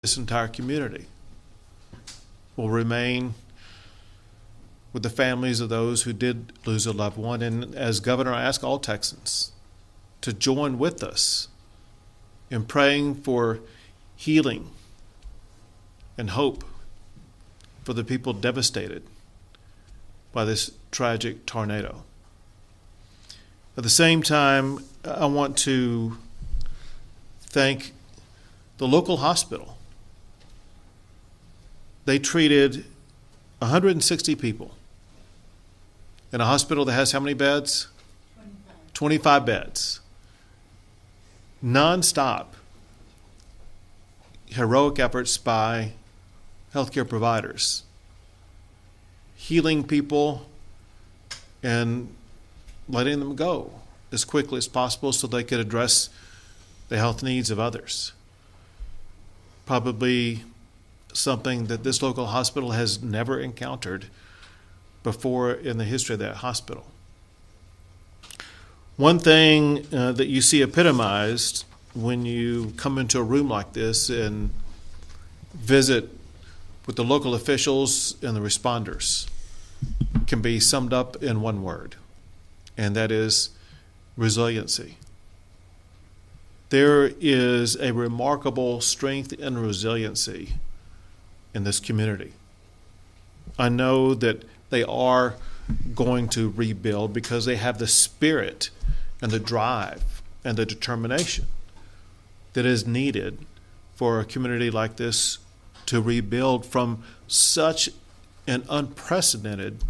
this entire community will remain with the families of those who did lose a loved one. And as Governor, I ask all Texans to join with us in praying for healing and hope for the people devastated by this tragic tornado. At the same time, I want to thank the local hospital. They treated 160 people in a hospital that has how many beds? 25 beds. Non-stop heroic efforts by healthcare providers, healing people and letting them go as quickly as possible so they could address the health needs of others. Probably something that this local hospital has never encountered before in the history of that hospital. One thing that you see epitomized when you come into a room like this and visit with the local officials and the responders can be summed up in one word, and that is resiliency. There is a remarkable strength and resiliency in this community. I know that they are going to rebuild because they have the spirit and the drive and the determination that is needed for a community like this to rebuild from such an unprecedented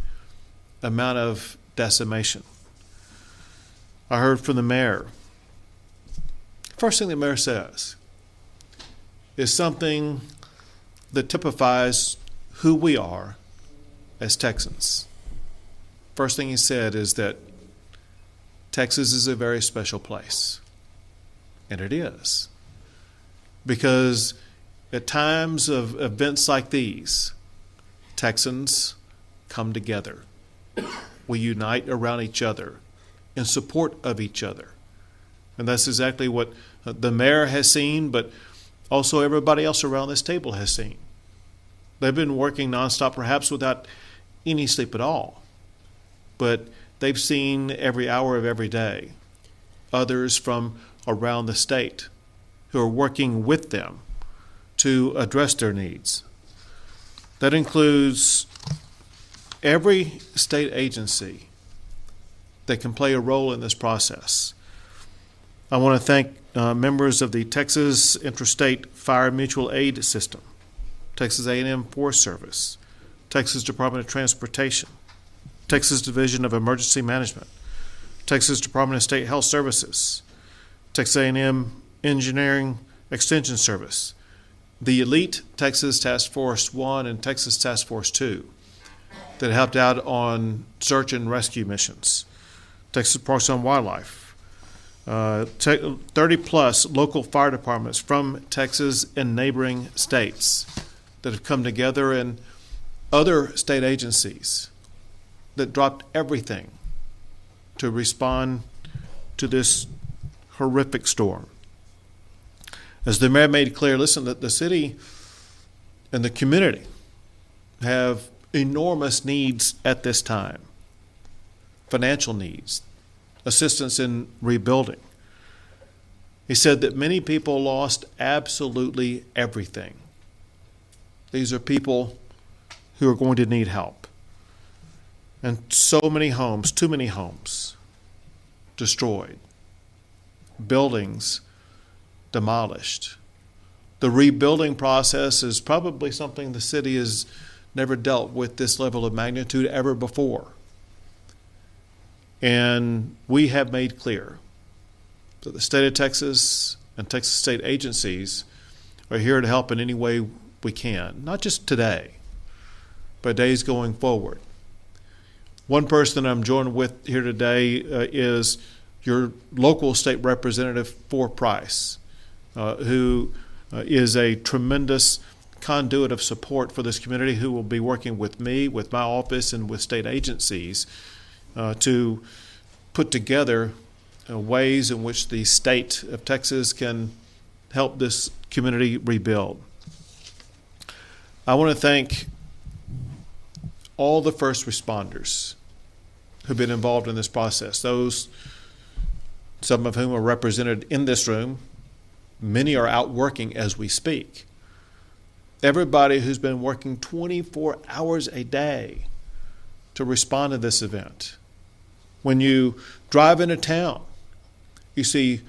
amount of decimation. I heard from the mayor. First thing the mayor says is something that typifies who we are as Texans. First thing he said is that Texas is a very special place. And it is. Because at times of events like these, Texans come together. We unite around each other in support of each other. And that's exactly what the mayor has seen, but also everybody else around this table has seen. They've been working nonstop, perhaps without any sleep at all. But they've seen every hour of every day others from around the state who are working with them to address their needs. That includes every state agency that can play a role in this process. I want to thank members of the Texas Interstate Fire Mutual Aid System, Texas A&M Forest Service, Texas Department of Transportation, Texas Division of Emergency Management, Texas Department of State Health Services, Texas A&M Engineering Extension Service, the elite Texas Task Force 1 and Texas Task Force 2 that helped out on search and rescue missions, Texas Parks and Wildlife, 30-plus local fire departments from Texas and neighboring states that have come together, and other state agencies that dropped everything to respond to this horrific storm. As the mayor made clear, listen, that the city and the community have enormous needs at this time. Financial needs, assistance in rebuilding. He said that many people lost absolutely everything. These are people who are going to need help. And so many homes, too many homes, destroyed. Buildings demolished. The rebuilding process is probably something the city has never dealt with this level of magnitude ever before. And we have made clear that the state of Texas and Texas state agencies are here to help in any way we can, not just today, but days going forward. One person I'm joined with here today is your local state representative for Price, who is a tremendous conduit of support for this community, who will be working with me, with my office, and with state agencies to put together ways in which the state of Texas can help this community rebuild. I want to thank all the first responders who've been involved in this process, those, some of whom are represented in this room. Many are out working as we speak. Everybody who's been working 24 hours a day to respond to this event. When you drive into town, you see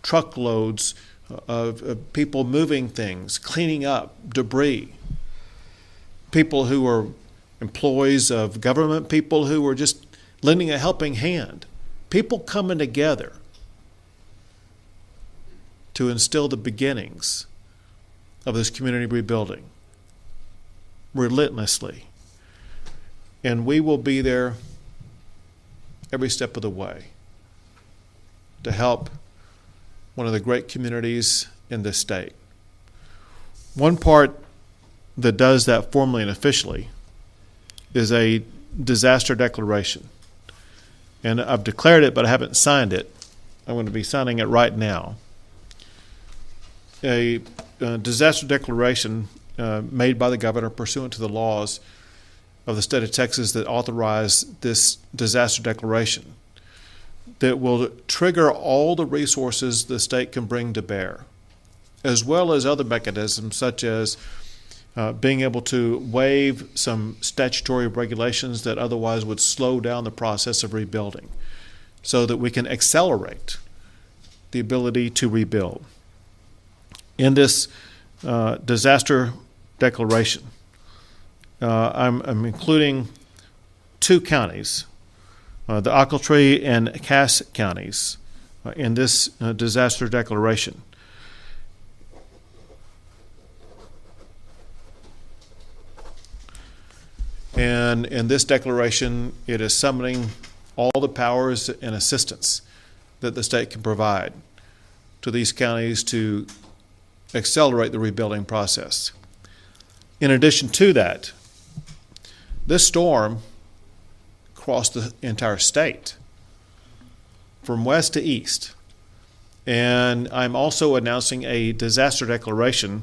truckloads of people moving things, cleaning up debris, people who are employees of government, people who are just lending a helping hand, people coming together to instill the beginnings of this community rebuilding relentlessly. And we will be there every step of the way to help one of the great communities in this state. One part that does that formally and officially is a disaster declaration. And I've declared it, but I haven't signed it. I'm going to be signing it right now. A disaster declaration made by the governor pursuant to the laws of the state of Texas that authorize this disaster declaration that will trigger all the resources the state can bring to bear, as well as other mechanisms such as being able to waive some statutory regulations that otherwise would slow down the process of rebuilding so that we can accelerate the ability to rebuild. In this disaster declaration, I'm including two counties, the Ochiltree and Cass counties, in this disaster declaration. And in this declaration, it is summoning all the powers and assistance that the state can provide to these counties to accelerate the rebuilding process. In addition to that, this storm crossed the entire state from west to east. And I'm also announcing a disaster declaration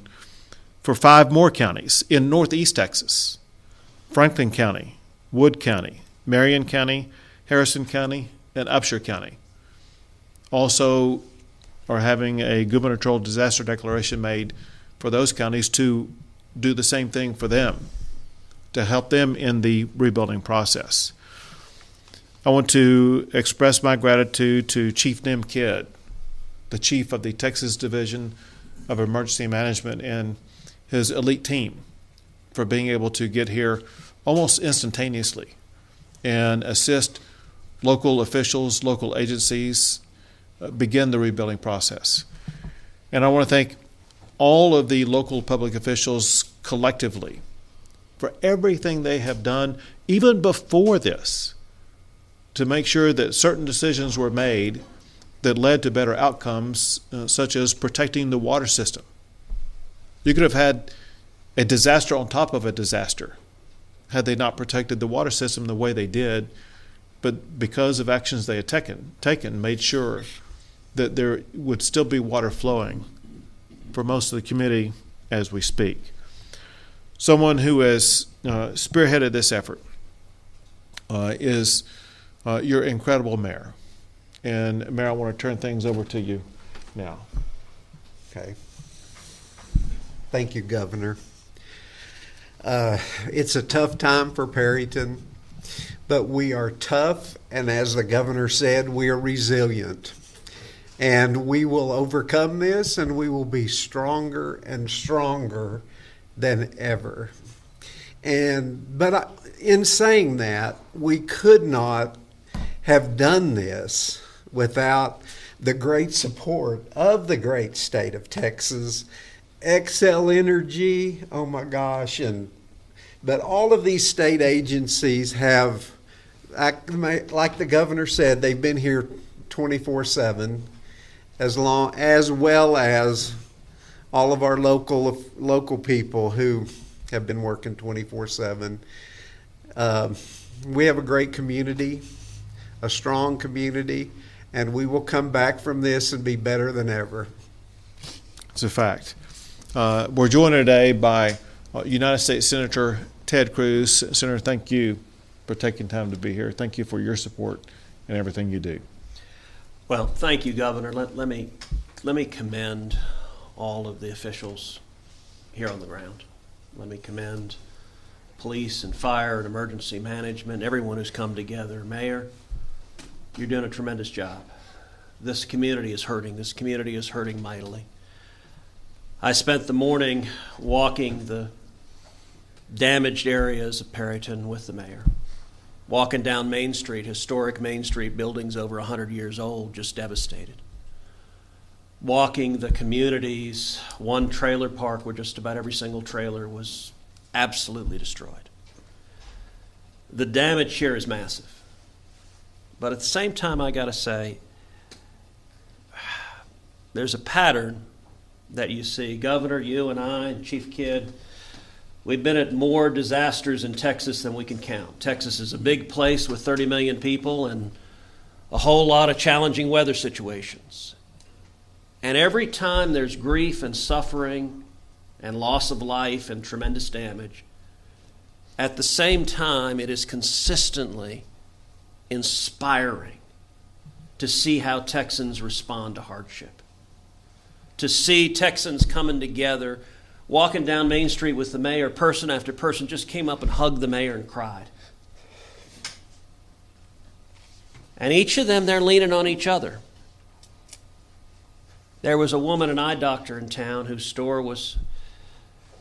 for 5 more counties in northeast Texas: Franklin County, Wood County, Marion County, Harrison County, and Upshur County. Also are having a gubernatorial disaster declaration made for those counties to do the same thing for them, to help them in the rebuilding process. I want to express my gratitude to Chief Nim Kidd, the chief of the Texas Division of Emergency Management, and his elite team for being able to get here almost instantaneously and assist local officials, local agencies begin the rebuilding process. And I want to thank all of the local public officials collectively for everything they have done, even before this, to make sure that certain decisions were made that led to better outcomes, such as protecting the water system. You could have had a disaster on top of a disaster had they not protected the water system the way they did, but because of actions they had taken, made sure that there would still be water flowing for most of the community as we speak. Someone who has spearheaded this effort is your incredible mayor. And Mayor, I want to turn things over to you now. Okay. Thank you, Governor. It's a tough time for Perryton, but we are tough, and as the governor said, we are resilient. And we will overcome this, and we will be stronger and stronger than ever. But in saying that, we could not have done this without the great support of the great state of Texas, Xcel Energy, oh my gosh, but all of these state agencies have, like the governor said, they've been here 24/7, as well as all of our local people who have been working 24/7. We have a great community, a strong community, and we will come back from this and be better than ever. It's a fact. We're joined today by United States Senator Ted Cruz. Senator, thank you for taking time to be here. Thank you for your support and everything you do. Well, thank you, Governor. Let me commend all of the officials here on the ground. Let me commend police and fire and emergency management, everyone who's come together. Mayor, you're doing a tremendous job. This community is hurting. This community is hurting mightily. I spent the morning walking the damaged areas of Perryton with the mayor. Walking down Main Street, historic Main Street, buildings over 100 years old, just devastated. Walking the communities, one trailer park where just about every single trailer was absolutely destroyed. The damage here is massive. But at the same time, I got to say, there's a pattern that you see. Governor, you and I, and Chief Kidd, we've been at more disasters in Texas than we can count. Texas is a big place with 30 million people and a whole lot of challenging weather situations. And every time there's grief and suffering and loss of life and tremendous damage, at the same time, it is consistently inspiring to see how Texans respond to hardship. To see Texans coming together, walking down Main Street with the mayor, person after person just came up and hugged the mayor and cried. And each of them, they're leaning on each other. There was a woman, an eye doctor in town, whose store was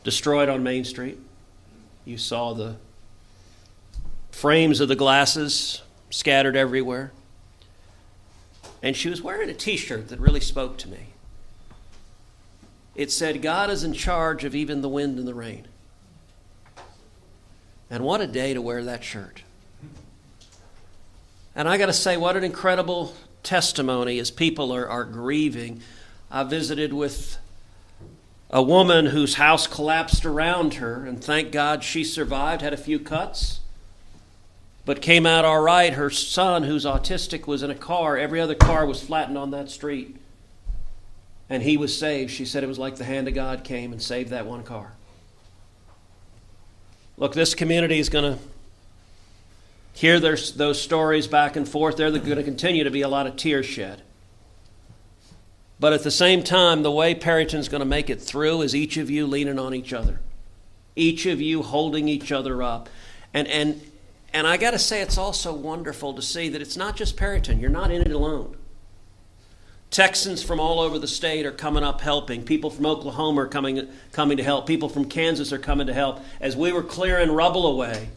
destroyed on Main Street. You saw the frames of the glasses scattered everywhere. And she was wearing a t-shirt that really spoke to me. It said, "God is in charge of even the wind and the rain." And what a day to wear that shirt. And I got to say, what an incredible testimony as people are grieving. I visited with a woman whose house collapsed around her, and thank God she survived, had a few cuts, but came out all right. Her son, who's autistic, was in a car. Every other car was flattened on that street. And he was saved. She said it was like the hand of God came and saved that one car. Look, this community is going to hear those stories back and forth. There's going to continue to be a lot of tears shed. But at the same time, the way Perryton's going to make it through is each of you leaning on each other. Each of you holding each other up. And I got to say, it's also wonderful to see that it's not just Perryton. You're not in it alone. Texans from all over the state are coming up helping. People from Oklahoma are coming to help. People from Kansas are coming to help. As we were clearing rubble away,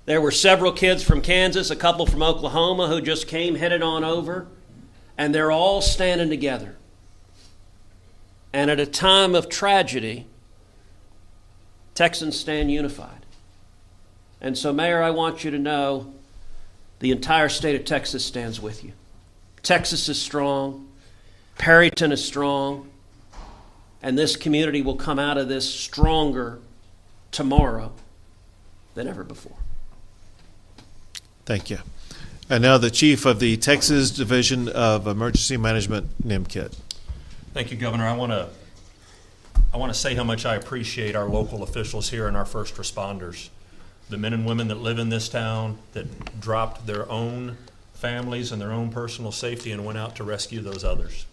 there were several kids from Kansas, a couple from Oklahoma who just came, headed on over, and they're all standing together. And at a time of tragedy, Texans stand unified. And so, Mayor, I want you to know the entire state of Texas stands with you. Texas is strong. Perryton is strong. And this community will come out of this stronger tomorrow than ever before. Thank you. And now the Chief of the Texas Division of Emergency Management, Kidd. Thank you, Governor. I want to say how much I appreciate our local officials here and our first responders, the men and women that live in this town that dropped their own families and their own personal safety and went out to rescue those others.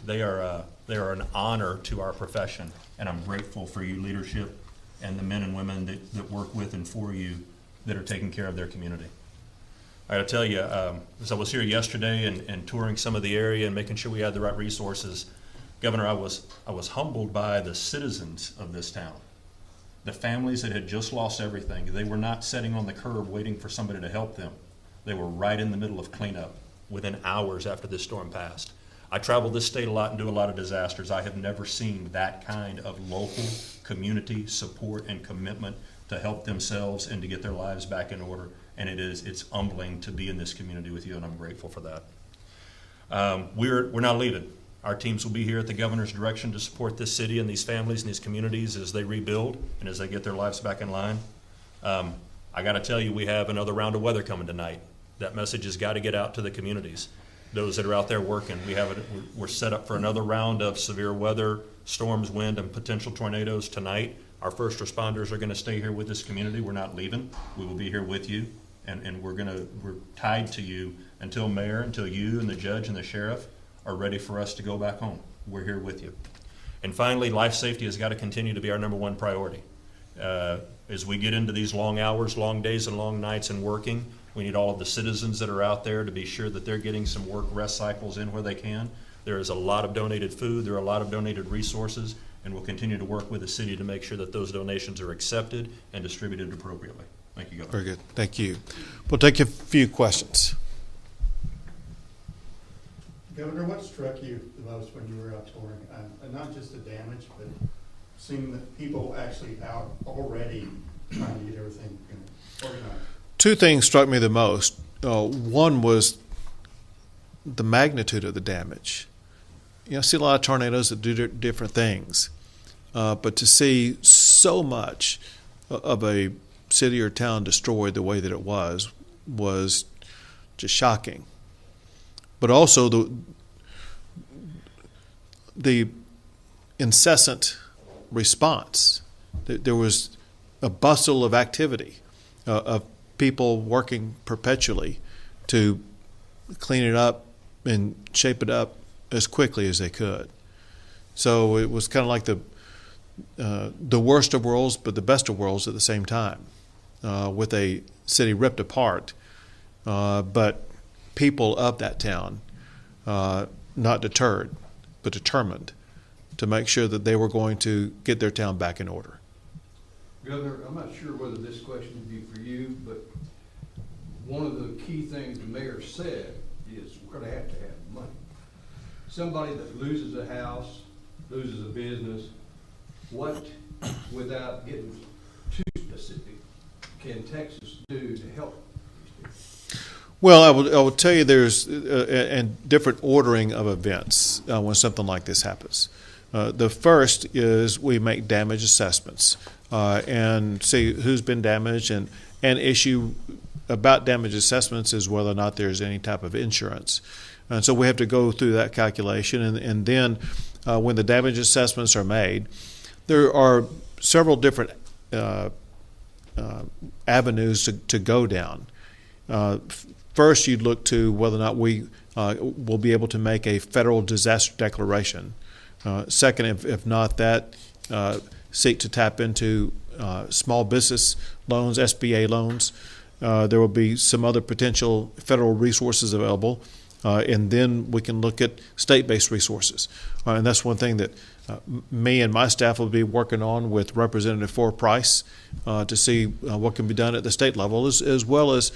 They are an honor to our profession, and I'm grateful for you leadership and the men and women that work with and for you that are taking care of their community. I got to tell you, as I was here yesterday and touring some of the area and making sure we had the right resources, Governor, I was humbled by the citizens of this town. The families that had just lost everything. They were not sitting on the curb waiting for somebody to help them. They were right in the middle of cleanup within hours after this storm passed. I travel this state a lot and do a lot of disasters. I have never seen that kind of local community support and commitment to help themselves and to get their lives back in order. And it's humbling to be in this community with you, and I'm grateful for that. We're not leaving. Our teams will be here at the governor's direction to support this city and these families and these communities as they rebuild and as they get their lives back in line. I got to tell you, we have another round of weather coming tonight. That message has got to get out to the communities, those that are out there working. We're set up for another round of severe weather, storms, wind, and potential tornadoes tonight. Our first responders are going to stay here with this community. We're not leaving. We will be here with you, and we're tied to you until you and the judge and the sheriff are ready for us to go back home. We're here with you. And finally, life safety has got to continue to be our number one priority. As we get into these long hours, long days, and long nights and working, we need all of the citizens that are out there to be sure that they're getting some work rest cycles in where they can. There is a lot of donated food. There are a lot of donated resources, and we'll continue to work with the city to make sure that those donations are accepted and distributed appropriately. Thank you, Governor. Very good. Thank you. We'll take a few questions. Governor, what struck you the most when you were out touring? And not just the damage, but seeing that people actually out already trying to get everything organized. Two things struck me the most. One was the magnitude of the damage. You know, I see a lot of tornadoes that do different things, but to see so much of a city or town destroyed the way that it was just shocking. But also the incessant response. There was a bustle of activity, of people working perpetually to clean it up and shape it up as quickly as they could. So it was kind of like the worst of worlds, but the best of worlds at the same time, with a city ripped apart, but people of that town not deterred, but determined to make sure that they were going to get their town back in order. Governor, I'm not sure whether this question would be for you, but one of the key things the mayor said is we're going to have money. Somebody that loses a house, loses a business, what, without getting too specific, can Texas do to help these people? Well, I will tell you there's a different ordering of events when something like this happens. The first is we make damage assessments and see who's been damaged, and issue about damage assessments is whether or not there's any type of insurance. And so we have to go through that calculation, and then when the damage assessments are made, there are several different avenues to go down. First, you'd look to whether or not we will be able to make a federal disaster declaration. Second, if not that, seek to tap into small business loans, SBA loans. There will be some other potential federal resources available, and then we can look at state-based resources. And that's one thing that me and my staff will be working on with Representative For Price to see what can be done at the state level, as well as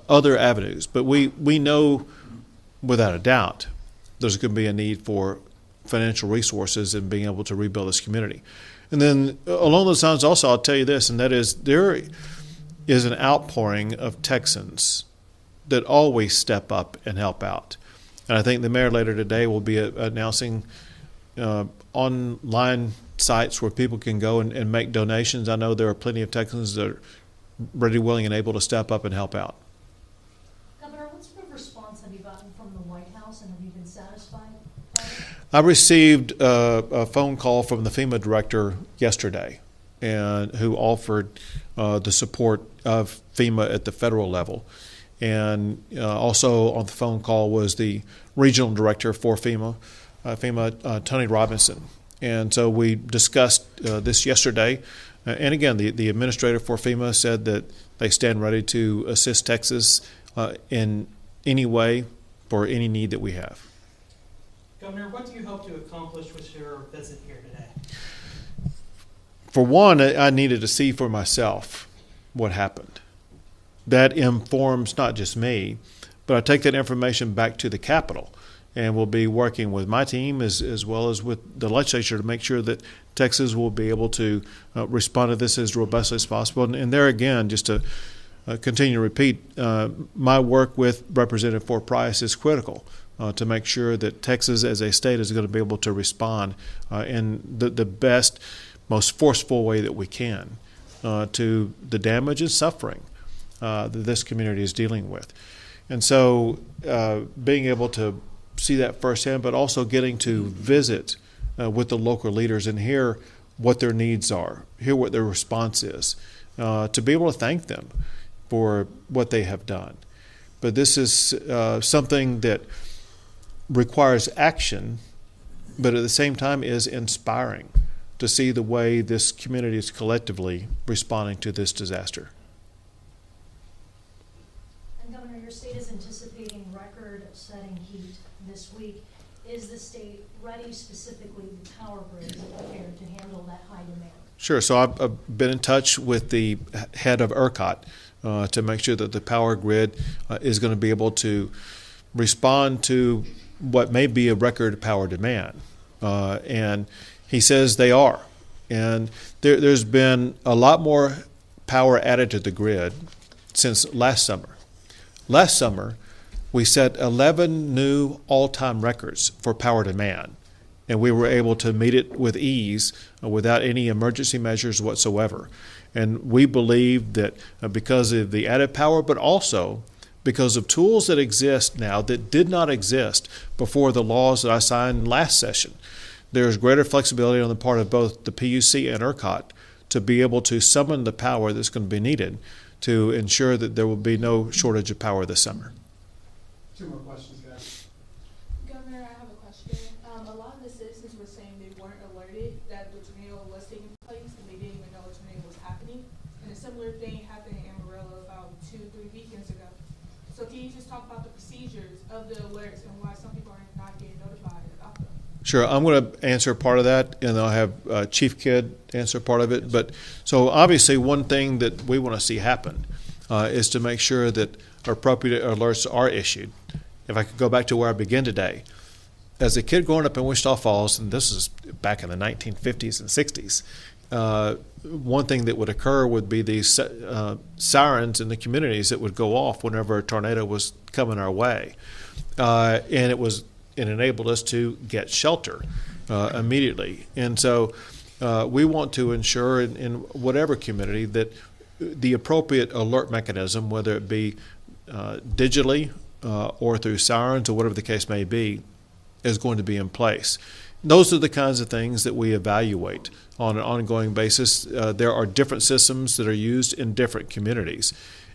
other avenues. But we know without a doubt there's going to be a need for financial resources and being able to rebuild this community. And then along those lines also, I'll tell you this, and that is there is an outpouring of Texans that always step up and help out. And I think the mayor later today will be announcing online sites where people can go and make donations. I know there are plenty of Texans that are ready, willing, and able to step up and help out. Governor, what sort of response have you gotten from the White House, and have you been satisfied by it? I received a phone call from the FEMA director yesterday, and who offered the support of FEMA at the federal level. And also on the phone call was the regional director for FEMA, Tony Robinson. And so we discussed this yesterday. And again, the administrator for FEMA said that they stand ready to assist Texas in any way for any need that we have. Governor, what do you hope to accomplish with your visit here today? For one, I needed to see for myself what happened. That informs not just me, but I take that information back to the Capitol, and we'll be working with my team as well as with the legislature to make sure that Texas will be able to respond to this as robustly as possible. And there again, just to continue to repeat, my work with Representative For Price is critical to make sure that Texas as a state is going to be able to respond in the best, most forceful way that we can to the damage and suffering that this community is dealing with. And so being able to see that firsthand, but also getting to visit with the local leaders and hear what their needs are, hear what their response is, to be able to thank them for what they have done. But this is something that requires action, but at the same time is inspiring to see the way this community is collectively responding to this disaster. And Governor, your state is anticipating record-setting heat this week. Is the state ready, specifically the power grid, prepared to handle that high demand? Sure. So I've been in touch with the head of ERCOT to make sure that the power grid is going to be able to respond to what may be a record power demand. And he says they are. And there's been a lot more power added to the grid since last summer. Last summer, we set 11 new all-time records for power demand, and we were able to meet it with ease without any emergency measures whatsoever. And we believe that because of the added power, but also because of tools that exist now that did not exist before the laws that I signed last session, there's greater flexibility on the part of both the PUC and ERCOT to be able to summon the power that's going to be needed to ensure that there will be no shortage of power this summer. Two more questions, guys. Governor, I have a question. A lot of the citizens were saying they weren't alerted that the tornado was taking place and they didn't even know a tornado was happening. And a similar thing happened in Amarillo about 2-3 weekends ago. So can you just talk about the procedures of the alerts and why some people are not getting notified about them? Sure, I'm going to answer part of that, and I'll have Chief Kidd answer part of it. But so obviously, one thing that we want to see happen is to make sure that appropriate alerts are issued. If I could go back to where I began today, as a kid growing up in Wichita Falls, and this is back in the 1950s and 60s, one thing that would occur would be these sirens in the communities that would go off whenever a tornado was coming our way, and it enabled us to get shelter immediately. And so we want to ensure in whatever community that the appropriate alert mechanism, whether it be digitally or through sirens or whatever the case may be, is going to be in place. Those are the kinds of things that we evaluate on an ongoing basis. There are different systems that are used in different communities,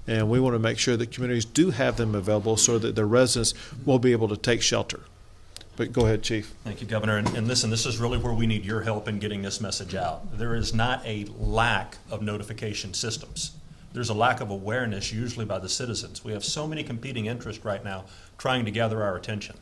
and we want to make sure that communities do have them available so that their residents will be able to take shelter. But go ahead, Chief. Thank you, Governor. And listen, this is really where we need your help in getting this message out. There is not a lack of notification systems. There's a lack of awareness usually by the citizens. We have so many competing interests right now trying to gather our attention.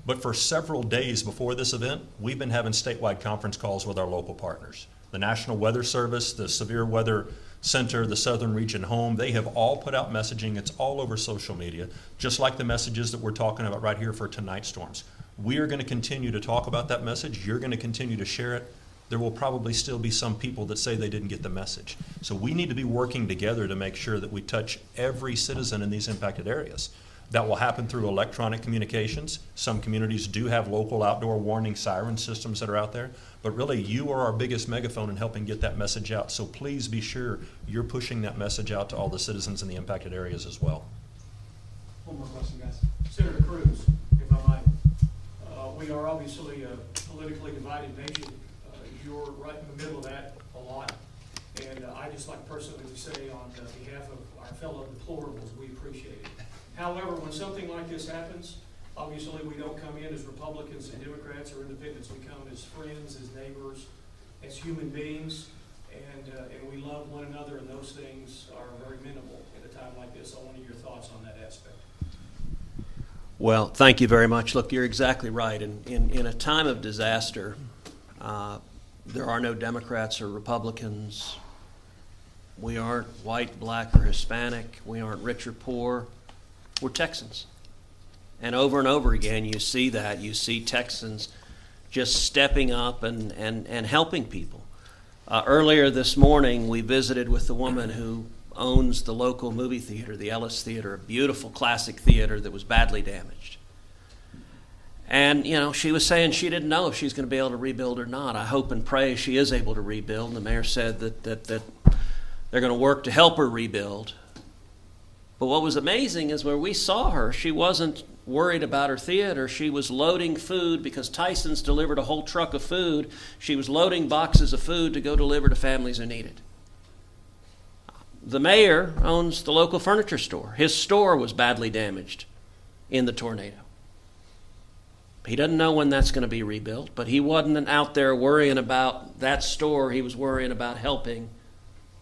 But for several days before this event, we've been having statewide conference calls with our local partners. The National Weather Service, the Severe Weather Center, the Southern Region Home, they have all put out messaging. It's all over social media, just like the messages that we're talking about right here for tonight's storms. We are going to continue to talk about that message. You're going to continue to share it. There will probably still be some people that say they didn't get the message. So we need to be working together to make sure that we touch every citizen in these impacted areas. That will happen through electronic communications. Some communities do have local outdoor warning siren systems that are out there, but really you are our biggest megaphone in helping get that message out. So please be sure you're pushing that message out to all the citizens in the impacted areas as well. One more question, guys. Senator Cruz, if I might. We are obviously a politically divided nation. You're right in the middle of that a lot. And I just like personally to say on behalf of our fellow deplorables, we appreciate it. However, when something like this happens, obviously we don't come in as Republicans and Democrats or independents. We come as friends, as neighbors, as human beings, and we love one another, and those things are very minimal at a time like this. I wanted your thoughts on that aspect. Well, thank you very much. Look, you're exactly right. In a time of disaster, there are no Democrats or Republicans. We aren't white, black, or Hispanic. We aren't rich or poor. We're Texans. And over again, you see that. You see Texans just stepping up and helping people. Earlier this morning, we visited with the woman who owns the local movie theater, the Ellis Theater, a beautiful classic theater that was badly damaged. And, you know, she was saying she didn't know if she's going to be able to rebuild or not. I hope and pray she is able to rebuild. And the mayor said that they're going to work to help her rebuild. But what was amazing is where we saw her, she wasn't worried about her theater. She was loading food because Tyson's delivered a whole truck of food. She was loading boxes of food to go deliver to families who need it. The mayor owns the local furniture store. His store was badly damaged in the tornado. He doesn't know when that's going to be rebuilt, but he wasn't out there worrying about that store. He was worrying about helping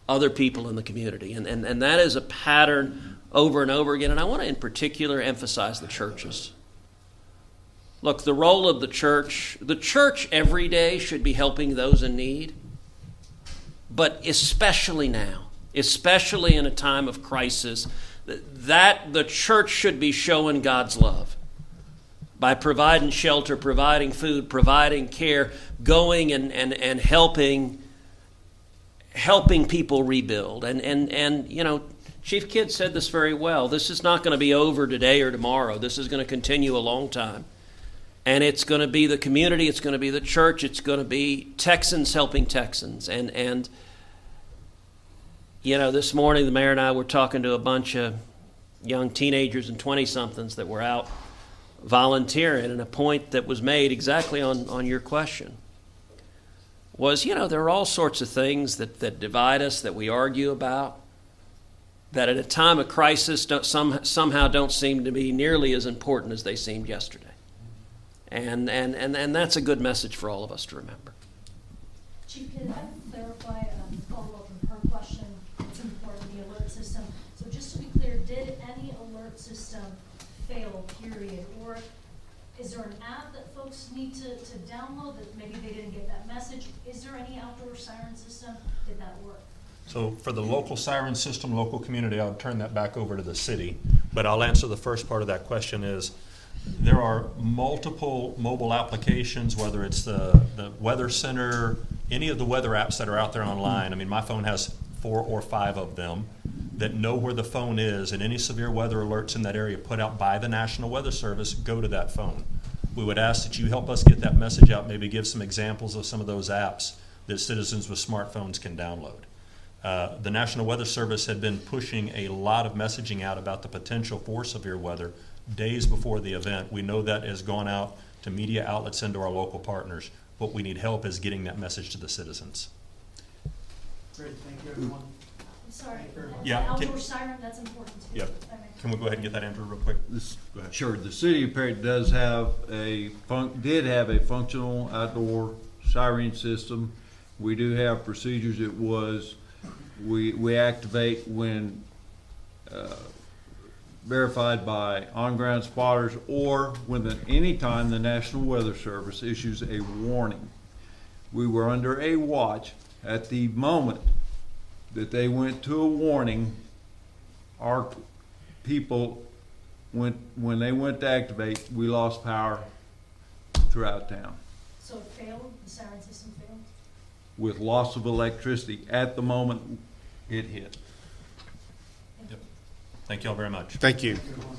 other people in the community. And that is a pattern over and over again. And I want to in particular emphasize the churches. Look, the role of the church every day should be helping those in need. But especially now, especially in a time of crisis, that the church should be showing God's love by providing shelter, providing food, providing care, going and helping people rebuild. And you know, Chief Kidd said this very well. This is not going to be over today or tomorrow. This is going to continue a long time. And it's going to be the community, it's going to be the church, it's going to be Texans helping Texans. And you know, this morning the mayor and I were talking to a bunch of young teenagers and 20-somethings that were out volunteering, and a point that was made exactly on your question was, you know, there are all sorts of things that divide us, that we argue about, that at a time of crisis somehow don't seem to be nearly as important as they seemed yesterday. And that's a good message for all of us to remember. Chief, can I clarify, follow up on her question? It's important, the alert system. So just to be clear, did any alert system fail, period? Or is there an app that folks need to download that maybe they didn't get that message? Is there any outdoor siren system? Did that work? So for the local siren system, local community, I'll turn that back over to the city. But I'll answer the first part of that question is, there are multiple mobile applications, whether it's the Weather Center, any of the weather apps that are out there online. I mean, my phone has 4 or 5 of them that know where the phone is, and any severe weather alerts in that area put out by the National Weather Service go to that phone. We would ask that you help us get that message out, maybe give some examples of some of those apps that citizens with smartphones can download. The National Weather Service had been pushing a lot of messaging out about the potential for severe weather days before the event. We know that has gone out to media outlets and to our local partners. What we need help is getting that message to the citizens. Great, thank you, everyone. I'm sorry. Yeah, The outdoor siren, that's important too. Yep. Can we go ahead and get that, Andrew, real quick? Sure. The city of Perryton does have did have a functional outdoor siren system. We do have procedures. It was we activate when verified by on-ground spotters, or when any time the National Weather Service issues a warning. We were under a watch at the moment that they went to a warning. Our people when they went to activate, we lost power throughout town. So it failed? The siren system failed? With loss of electricity at the moment it hit. Thank you all very much. Thank you. Good one.